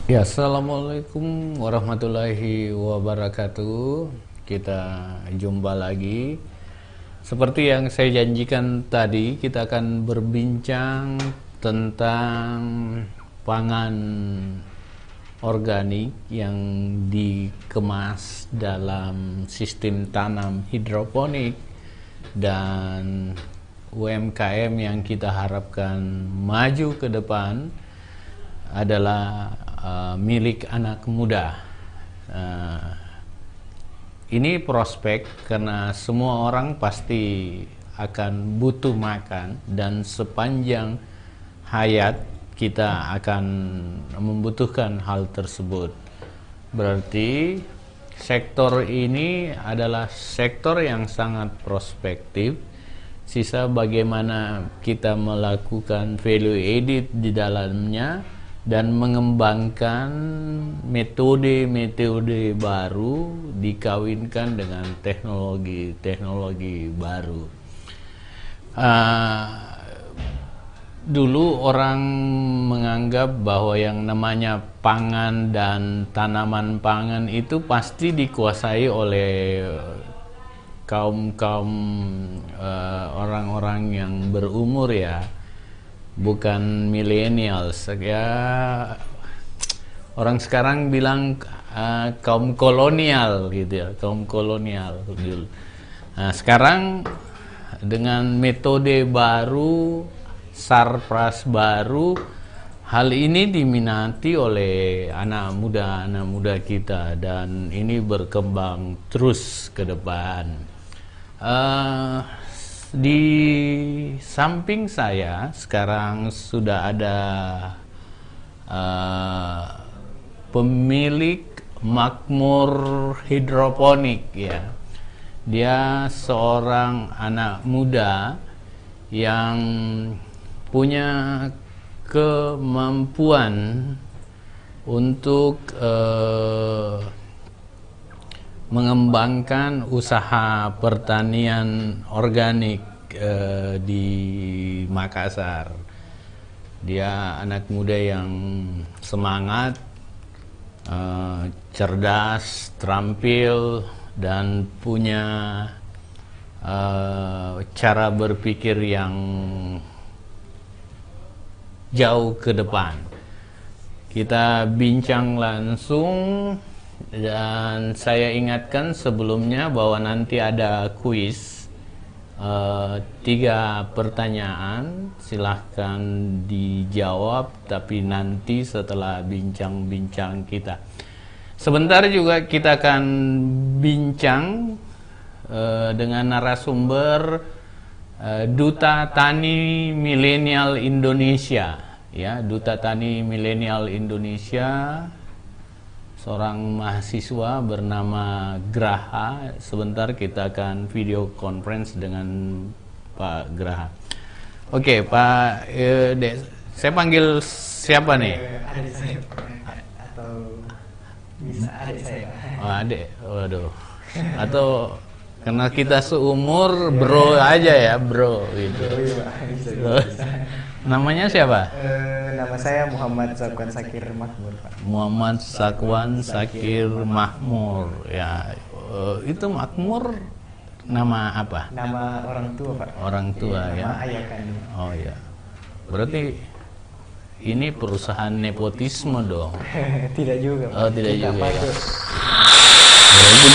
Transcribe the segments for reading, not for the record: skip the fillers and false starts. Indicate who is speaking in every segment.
Speaker 1: Ya, assalamualaikum warahmatullahi wabarakatuh. Kita jumpa lagi. Seperti yang saya janjikan tadi, kita akan berbincang tentang pangan organik yang dikemas dalam sistem tanam hidroponik dan UMKM yang kita harapkan maju ke depan adalah milik anak muda. Ini prospek karena semua orang pasti akan butuh makan, dan sepanjang hayat kita akan membutuhkan hal tersebut. Berarti sektor ini adalah sektor yang sangat prospektif. Sisa bagaimana kita melakukan value added di dalamnya dan mengembangkan metode-metode baru dikawinkan dengan teknologi-teknologi baru. Dulu orang menganggap bahwa yang namanya pangan dan tanaman pangan itu pasti dikuasai oleh kaum orang-orang yang berumur, ya, bukan millennials. Ya, orang sekarang bilang kaum kolonial gitu ya, kaum kolonial dulu. Nah, sekarang dengan metode baru, sarpras baru, hal ini diminati oleh anak muda kita, dan ini berkembang terus ke depan. Di samping saya sekarang sudah ada pemilik makmur hidroponik, ya. Dia seorang anak muda yang punya kemampuan untuk mengembangkan usaha pertanian organik di Makassar. Dia anak muda yang semangat, cerdas, terampil, dan punya cara berpikir yang jauh ke depan. Kita bincang langsung. Dan saya ingatkan sebelumnya bahwa nanti ada kuis, 3 pertanyaan, silahkan dijawab, tapi nanti setelah bincang-bincang kita. Sebentar juga kita akan bincang dengan narasumber Duta Tani Milenial Indonesia, ya, Duta Tani Milenial Indonesia, seorang mahasiswa bernama Graha. Sebentar kita akan video conference dengan Pak Graha. Oke, Pak saya panggil siapa nih?
Speaker 2: Adik saya, atau bisa adik saya.
Speaker 1: Oh, adik, waduh. Atau karena kita seumur, bro aja ya, bro gitu.
Speaker 2: Bisa.
Speaker 1: Namanya siapa?
Speaker 2: Nama saya Muhammad Zakwan Sakir Mahmur, Pak.
Speaker 1: Muhammad Zakwan Sakir Mahmur, ya. Itu Makmur nama apa?
Speaker 2: Nama orang tua, Pak.
Speaker 1: Orang tua, ya.
Speaker 2: Nama ayah kandung.
Speaker 1: Oh ya. Berarti ini perusahaan nepotisme dong.
Speaker 2: Tidak juga, Pak.
Speaker 1: Oh, tidak
Speaker 2: Kita
Speaker 1: juga, ya.
Speaker 2: pakai.
Speaker 1: Berarti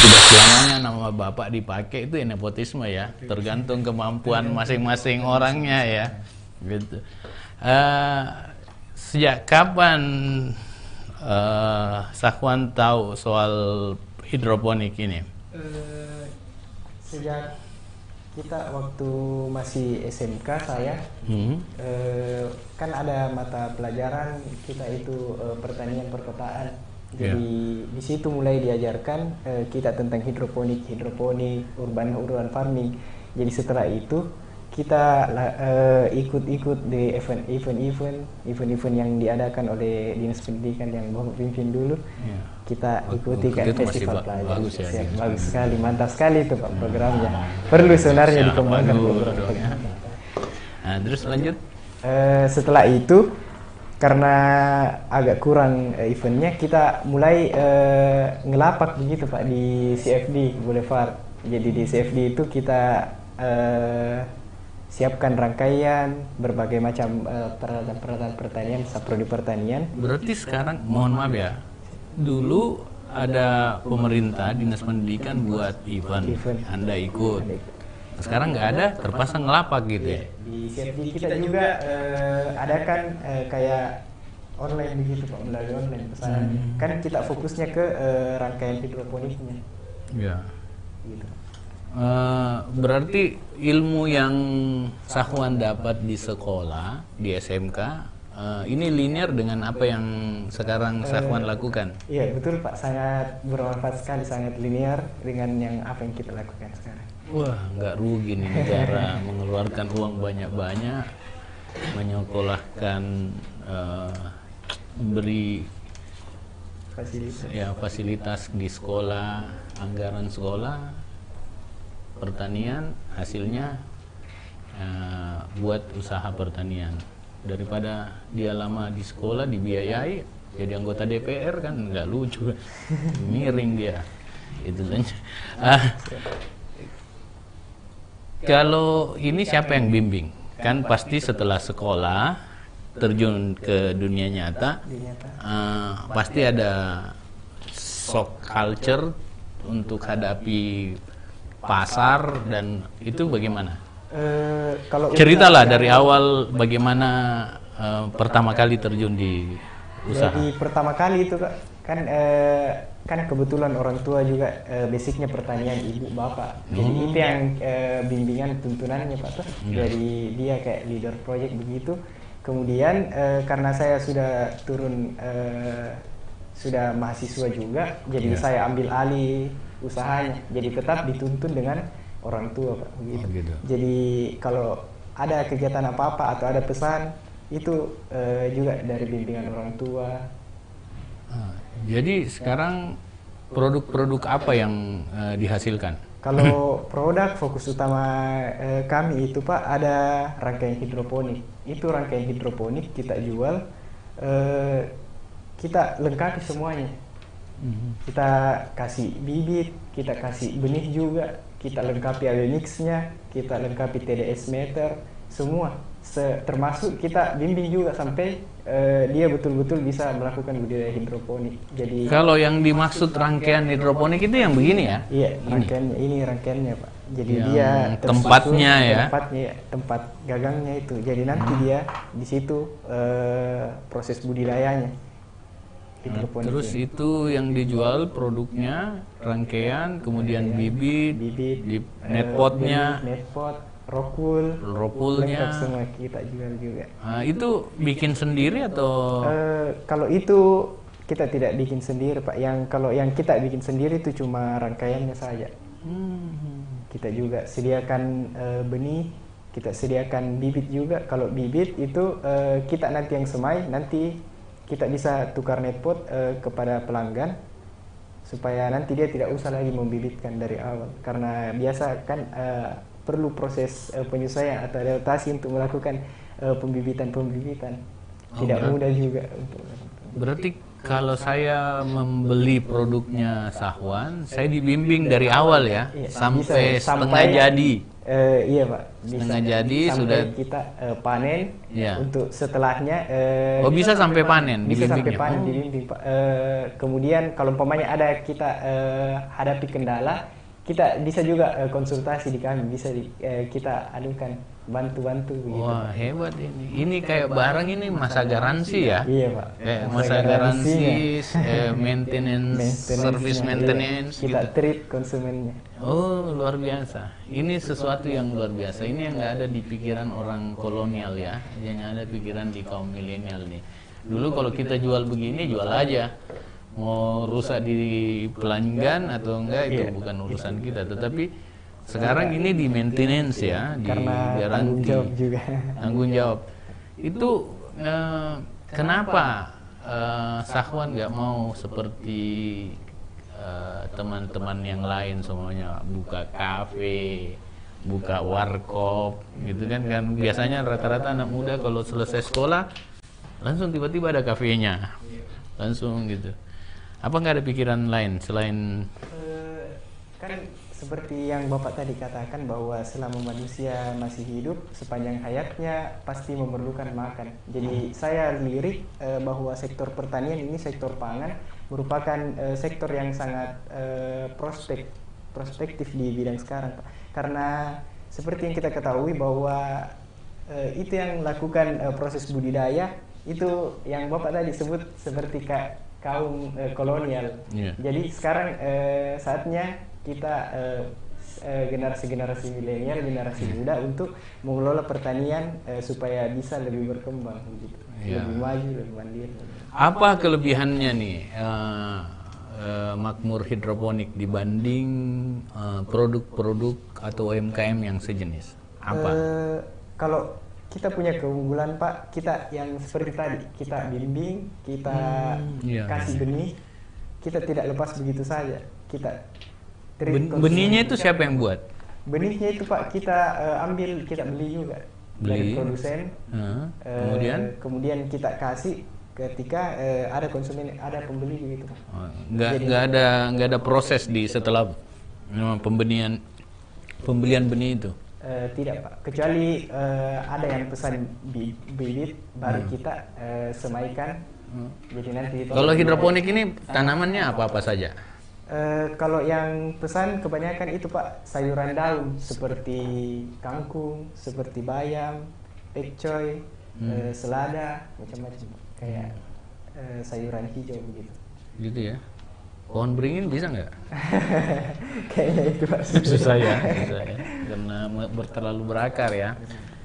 Speaker 1: tidak selamanya nama bapak dipakai itu ya nepotisme, ya. Tergantung kemampuan masing-masing orangnya, ya. Gitu. Sejak kapan Zakwan tahu soal hidroponik ini?
Speaker 2: Sejak kita waktu masih SMK saya, kan ada mata pelajaran kita itu pertanian perkotaan. Jadi di situ mulai diajarkan kita tentang hidroponik, urban farming. Jadi setelah itu kita ikut-ikut di event-event yang diadakan oleh Dinas Pendidikan yang Bapak pimpin dulu. Ya. Kita ikuti kan festival pelajar.
Speaker 1: Bagus, ya,
Speaker 2: bagus sekali, mantap sekali itu Pak programnya. Perlu sebenarnya dikembangkan program.
Speaker 1: Nah, terus lanjut.
Speaker 2: Setelah itu karena agak kurang eventnya, kita mulai ngelapak begitu Pak di CFD Boulevard. Jadi di CFD itu kita siapkan rangkaian berbagai macam peralatan pertanian, saprodi pertanian.
Speaker 1: Berarti sekarang, mohon maaf ya, dulu ada pemerintah dinas pendidikan buat event. Anda ikut. Sekarang nggak ada, terpaksa ngelapak gitu ya.
Speaker 2: Di CFD kita juga adakan kayak online begitu Pak, melalui online pesanan. Kan kita fokusnya ke rangkaian hidroponiknya.
Speaker 1: Ya.
Speaker 2: Gitu.
Speaker 1: Berarti ilmu yang Sahwan dapat di sekolah, di SMK, ini linear dengan apa yang sekarang Sahwan lakukan?
Speaker 2: Iya betul Pak, sangat bermanfaat sekali, sangat linear dengan yang apa yang kita lakukan sekarang.
Speaker 1: Wah, nggak rugi nih negara mengeluarkan uang banyak-banyak, menyekolahkan, beri fasilitas di sekolah, anggaran sekolah, pertanian, hasilnya buat usaha pertanian. Daripada dia lama di sekolah dibiayai jadi anggota DPR, kan nggak lucu, miring dia itu saja. Kalau ini siapa yang bimbing? Kan pasti setelah sekolah terjun ke dunia nyata, pasti ada shock culture untuk hadapi pasar, dan itu bagaimana? Ceritalah dari awal bagaimana pertama kali terjun di usaha.
Speaker 2: Jadi pertama kali itu kan kebetulan orang tua juga basicnya pertanian, ibu bapak. Jadi itu yang bimbingan tuntunannya Pak tuh. Dari dia kayak leader project begitu. Kemudian karena saya sudah turun sudah mahasiswa juga, jadi saya ambil alih usahanya. Jadi tetap dituntun dengan orang tua Pak begitu.
Speaker 1: Gitu.
Speaker 2: Jadi kalau ada kegiatan apa-apa atau ada pesan itu juga dari bimbingan orang tua.
Speaker 1: Jadi sekarang produk-produk apa yang dihasilkan?
Speaker 2: Kalau produk fokus utama kami itu Pak, ada rangkaian hidroponik. Itu rangkaian hidroponik kita jual, kita lengkapi semuanya. Kita kasih bibit, kita kasih benih juga, kita lengkapi avionix-nya, kita lengkapi TDS meter, semua. Termasuk kita bimbing juga sampai dia betul-betul bisa melakukan budidaya hidroponik. Jadi
Speaker 1: kalau yang dimaksud rangkaian hidroponik itu yang begini ya?
Speaker 2: Iya, rangkaiannya ini rangkaiannya Pak. Jadi
Speaker 1: yang
Speaker 2: dia
Speaker 1: tempatnya ya?
Speaker 2: Tempatnya, tempat gagangnya itu. Jadi nanti dia di situ proses budidayanya.
Speaker 1: Terus
Speaker 2: ini.
Speaker 1: Itu yang dijual produknya rangkaian, kemudian bibit, netpotnya,
Speaker 2: netpot, rokulnya, lengkap semua kita jual juga.
Speaker 1: Itu bikin sendiri atau?
Speaker 2: Kalau itu kita tidak bikin sendiri Pak. Kalau yang kita bikin sendiri itu cuma rangkaiannya saja. Kita juga sediakan benih, kita sediakan bibit juga. Kalau bibit itu kita nanti yang semai, nanti kita bisa tukar netpot kepada pelanggan supaya nanti dia tidak usah lagi membibitkan dari awal, karena biasa kan perlu proses penyesuaian atau adaptasi untuk melakukan pembibitan tidak mudah juga untuk.
Speaker 1: Berarti kalau saya membeli produknya Sahwan, saya dibimbing dari awal ya, sampai setengah jadi.
Speaker 2: Iya Pak,
Speaker 1: setengah jadi
Speaker 2: sudah kita panen
Speaker 1: ya.
Speaker 2: Untuk setelahnya
Speaker 1: bisa sampai panen,
Speaker 2: bisa sampai panen dibimbing Pak. Kemudian kalau umpamanya ada kita hadapi kendala, kita bisa juga konsultasi di kami, bisa kita adukan bantu-bantu begitu.
Speaker 1: Wah, hebat ini. Ini kayak barang ini masa garansi ya?
Speaker 2: Iya Pak.
Speaker 1: Masa garansi, maintenance, service maintenance.
Speaker 2: Kita
Speaker 1: gitu.
Speaker 2: treat konsumennya.
Speaker 1: Oh, luar biasa. Ini sesuatu yang luar biasa. Ini yang nggak ada di pikiran orang kolonial ya, yang ada pikiran di kaum milenial nih. Dulu kalau kita jual begini, jual aja. Mau rusak di pelanggan atau enggak itu bukan urusan kita, tetapi sekarang ini di maintenance ya, di garansi,
Speaker 2: tanggung jawab juga.
Speaker 1: Tanggung jawab. Itu kenapa Sahwan nggak mau seperti teman-teman yang lain semuanya buka kafe, buka warkop gitu kan biasanya rata-rata anak muda kalau selesai sekolah langsung tiba-tiba ada kafenya, langsung gitu. Apa nggak ada pikiran lain selain
Speaker 2: kan seperti yang Bapak tadi katakan bahwa selama manusia masih hidup sepanjang hayatnya pasti memerlukan makan. Jadi saya lirik bahwa sektor pertanian ini, sektor pangan merupakan sektor yang sangat prospektif di bidang sekarang, Pak. Karena seperti yang kita ketahui bahwa itu yang lakukan proses budidaya itu yang Bapak tadi sebut seperti kaum kolonial. Jadi sekarang saatnya kita generasi milenial, generasi muda untuk mengelola pertanian supaya bisa lebih berkembang gitu. Lebih maju, lebih mandiri.
Speaker 1: Apa kelebihannya nih makmur hidroponik dibanding produk-produk atau UMKM yang sejenis? Apa?
Speaker 2: Kalau kita punya keunggulan, Pak, kita yang seperti tadi, kita bimbing, kita kasih benih, kita tidak lepas begitu saja. Kita
Speaker 1: benihnya itu siapa yang buat?
Speaker 2: Benihnya itu, Pak, kita ambil, kita beli juga dari produsen. Kemudian kita kasih ketika ada konsumen, ada pembeli gitu, Pak.
Speaker 1: Nggak ada proses di setelah pembelian benih itu.
Speaker 2: Tidak, Pak, kecuali ada yang pesan bibit baru kita semaikan. Jadi nanti
Speaker 1: kalau hidroponik ini tanamannya apa saja?
Speaker 2: Kalau yang pesan kebanyakan itu, Pak, sayuran daun seperti kangkung, seperti bayam, pekcoy, selada, macam-macam, kayak sayuran hijau begitu.
Speaker 1: Gitu ya. Pohon beringin bisa nggak?
Speaker 2: Kayaknya itu, Pak,
Speaker 1: susah ya, karena terlalu berakar ya.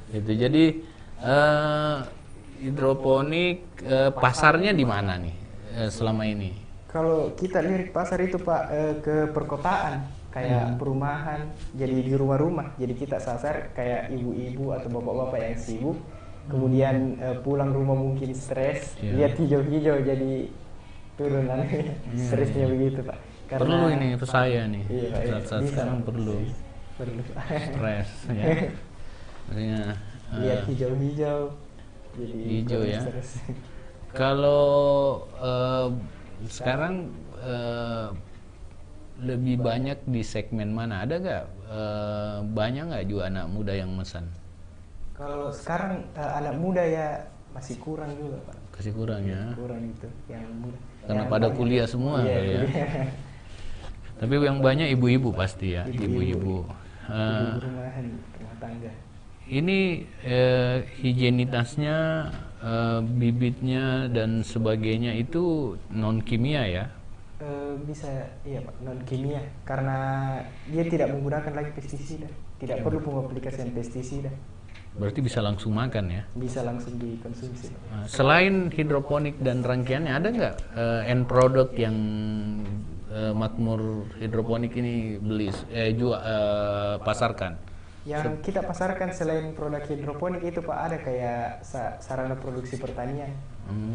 Speaker 1: Itu jadi hidroponik pasarnya di mana nih selama ini?
Speaker 2: Kalau kita lirik pasar itu, Pak, ke perkotaan, kayak perumahan, jadi di rumah-rumah. Jadi kita sasar kayak ibu-ibu atau bapak-bapak yang sibuk, kemudian pulang rumah mungkin stres, lihat hijau-hijau jadi turun stresnya begitu, Pak. Karena
Speaker 1: perlu ini untuk saya nih, saat sekarang perlu stres ya. Maksudnya
Speaker 2: lihat hijau-hijau, jadi
Speaker 1: hijau ya. Kalau sekarang lebih banyak di segmen mana? Ada nggak banyak nggak juga anak muda yang mesan?
Speaker 2: Kalau sekarang anak muda ya masih kurang juga, Pak.
Speaker 1: Masih kurang ya.
Speaker 2: Kurang itu yang muda.
Speaker 1: Karena pada kuliah semua kali ya. Tapi yang banyak ibu-ibu pasti ya, ibu-ibu.
Speaker 2: Rumahan, rumah tangga.
Speaker 1: Ini higienitasnya, bibitnya dan sebagainya itu non kimia ya?
Speaker 2: Bisa, iya, Pak, non kimia, karena dia tidak menggunakan lagi pestisida, tidak perlu pengaplikasian pestisida.
Speaker 1: Berarti bisa langsung makan ya?
Speaker 2: Bisa langsung dikonsumsi.
Speaker 1: Selain hidroponik dan rangkaiannya, ada nggak end product yang makmur hidroponik ini pasarkan?
Speaker 2: Yang kita pasarkan selain produk hidroponik itu, Pak, ada kayak sarana produksi pertanian.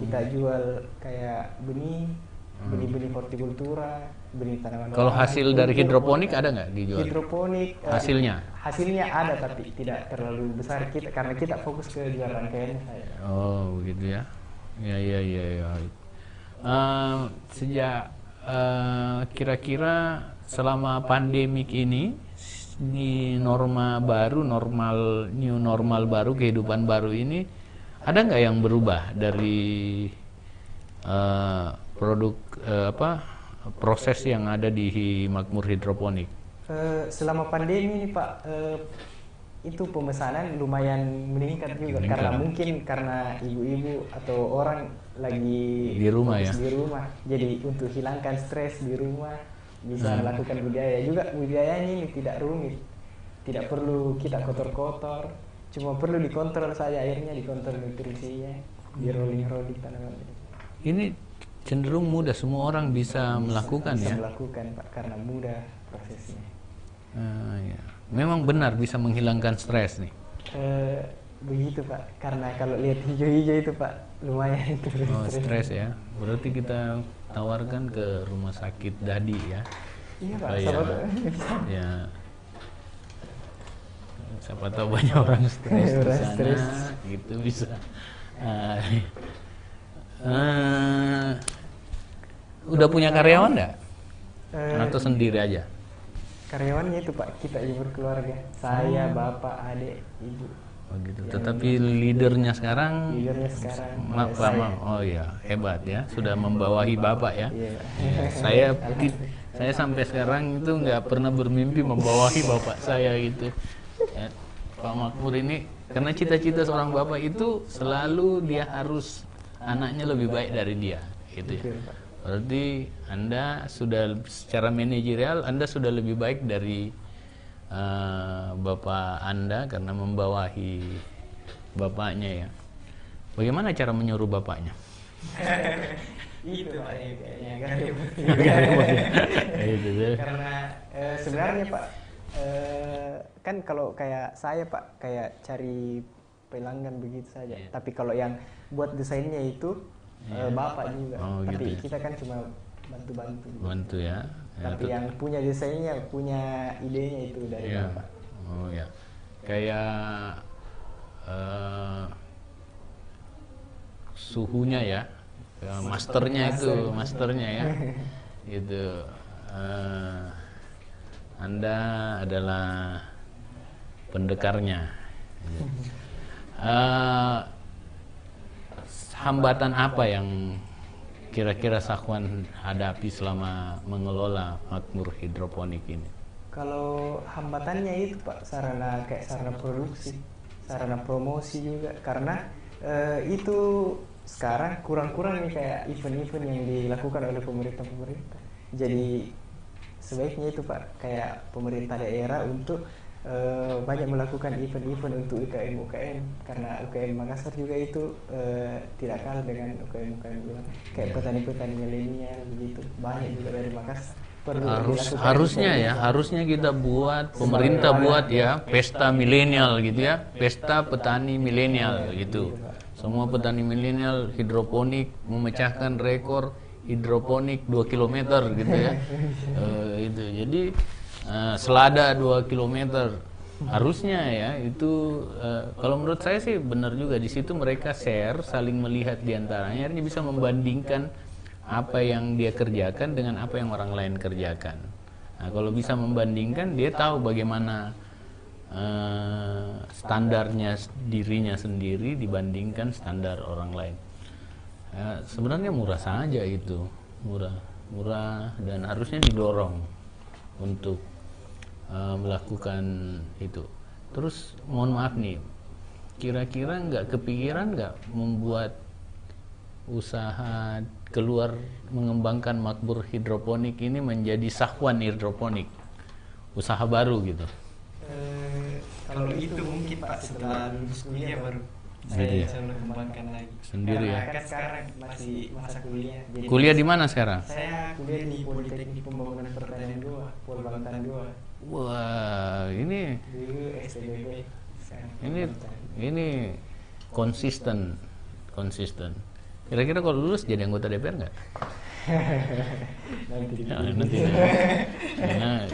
Speaker 2: Kita jual kayak benih hortikultura, benih tanaman.
Speaker 1: Kalau hasil dari hidroponik ada nggak dijual?
Speaker 2: Hidroponik hasilnya ada, tapi tidak terlalu besar karena kita fokus ke jual rangkaiannya.
Speaker 1: Oh, begitu ya. Ya. Sejak kira-kira selama pandemik ini, di new normal baru, kehidupan baru ini, ada nggak yang berubah dari produk proses yang ada di makmur hidroponik?
Speaker 2: Selama pandemi ini, Pak, itu pemesanan lumayan meningkat juga. Karena mungkin karena ibu-ibu atau orang lagi
Speaker 1: di rumah ya.
Speaker 2: Di rumah, jadi untuk hilangkan stres di rumah bisa melakukan budidaya juga. Budidayanya ini tidak rumit, tidak perlu kita kotor-kotor, cuma perlu dikontrol saja airnya, dikontrol nutrisinya, di rolling tanaman. Ini
Speaker 1: cenderung mudah, semua orang bisa melakukan ya?
Speaker 2: Bisa melakukan, Pak, karena mudah prosesnya.
Speaker 1: Ya. Memang benar bisa menghilangkan stres nih?
Speaker 2: Begitu, Pak, karena kalau lihat hijau-hijau itu, Pak, lumayan itu.
Speaker 1: Stres ya, berarti kita tawarkan ke rumah sakit Dadi ya?
Speaker 2: Iya, Pak,
Speaker 1: ya. Siapa tahu banyak orang stres di sana, gitu bisa. Udah punya karyawan nggak? Atau sendiri aja?
Speaker 2: Karyawannya itu Pak, kita yang berkeluarga. Saya, bapak, adik, ibu.
Speaker 1: Oh gitu. Tetapi leadernya sekarang, oh iya, hebat ya, sudah membawahi bapak ya. Iya. Saya sampai sekarang itu nggak pernah bermimpi membawahi bapak saya gitu. Ya, Pak Makmur ini, karena cita-cita seorang bapak itu selalu dia harus anaknya lebih baik dari dia, gitu ya. Berarti Anda sudah secara manajerial Anda sudah lebih baik dari bapak Anda karena membawahi bapaknya ya. Bagaimana cara menyuruh bapaknya?
Speaker 2: Itu Pak, kayaknya karena sebenarnya Pak, kan kalau kayak saya Pak, kayak cari pelanggan begitu saja. Tapi kalau yang buat desainnya itu bapak juga. Tapi gitu. Kita kan cuma bantu ya. Tapi yang punya desainnya, punya idenya itu dari bapak.
Speaker 1: Oh ya, kayak suhunya ya, masternya ya, gitu. Anda adalah pendekarnya. Hambatan apa yang kira-kira Sakhwan hadapi selama mengelola makmur hidroponik ini?
Speaker 2: Kalau hambatannya itu Pak, sarana produksi, sarana promosi juga, karena itu sekarang kurang-kurang nih kayak event-event yang dilakukan oleh pemerintah. Jadi sebaiknya itu Pak, kayak pemerintah daerah untuk banyak melakukan event-event untuk UKM, karena UKM Makassar juga itu tidak kalah dengan UKM luar, kayak petani-petani milenial begitu, banyak juga dari Makassar.
Speaker 1: Harusnya kita buat, pemerintah buat ya, pesta milenial gitu ya, pesta petani milenial gitu. Semua petani milenial hidroponik memecahkan rekor hidroponik 2 km gitu ya. Itu. Jadi selada 2 km harusnya ya itu, kalau menurut saya sih benar juga, di situ mereka share, saling melihat diantaranya, akhirnya bisa membandingkan apa yang dia kerjakan dengan apa yang orang lain kerjakan. Nah, kalau bisa membandingkan, dia tahu bagaimana standarnya dirinya sendiri dibandingkan standar orang lain. Sebenarnya murah saja itu, murah dan harusnya didorong untuk melakukan itu. Terus mohon maaf nih, kira-kira nggak kepikiran nggak membuat usaha keluar mengembangkan makmur hidroponik ini menjadi Sakhwan hidroponik, usaha baru gitu?
Speaker 2: Kalau itu mungkin Pak setelah lulus kuliah baru saya bisa mengembangkan lagi.
Speaker 1: Sendiri ya?
Speaker 2: Karena kan sekarang masih masa kuliah. Jadi
Speaker 1: kuliah di mana sekarang?
Speaker 2: Saya kuliah di Politeknik Pembangunan Pertanian 2, Polbantan 2.
Speaker 1: Wah, ini
Speaker 2: STBB.
Speaker 1: Ini konsisten. Kira-kira kalau lulus jadi anggota DPR nggak? Nanti. Karena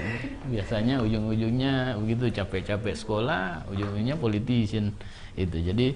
Speaker 1: biasanya ujung-ujungnya begitu, capek-capek sekolah, ujung-ujungnya politician itu. Jadi